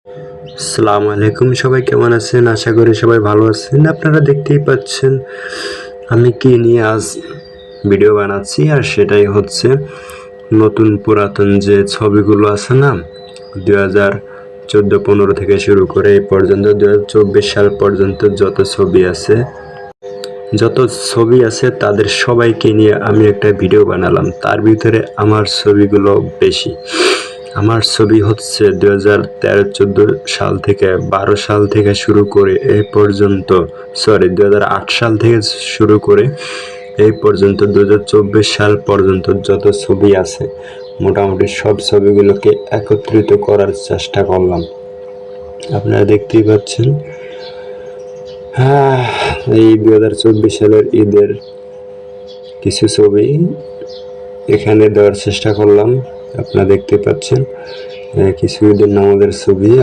আসসালামু আলাইকুম, সবাই কেমন আছেন? আশা করি সবাই ভালো আছেন। আপনারা দেখতেই পাচ্ছেন আমি কি নিয়ে আজ ভিডিও বানাচ্ছি, আর সেটাই হচ্ছে নতুন পুরাতন যে ছবিগুলো আছে না, 2014-15 থেকে শুরু করে এই পর্যন্ত 2024 সাল পর্যন্ত যত ছবি আছে তাদের সবাইকে নিয়ে আমি একটা ভিডিও বানালাম। তার ভিতরে আমার ছবিগুলো বেশি। আমার ছবি হচ্ছে 2013-14 সাল থেকে 12 সাল থেকে শুরু করে এই পর্যন্ত, 2008 সাল থেকে শুরু করে এই পর্যন্ত 2024 সাল পর্যন্ত যত ছবি আছে মোটামুটি সব ছবিগুলোকে একত্রিত করার চেষ্টা করলাম। আপনারা দেখতেই পাচ্ছেন। হ্যাঁ, এই 2024 সালের ঈদের কিছু ছবি এখানে দেওয়ার চেষ্টা করলাম। আপনারা দেখতে পাচ্ছেন কিছু ঈদের নামাজের ছবি।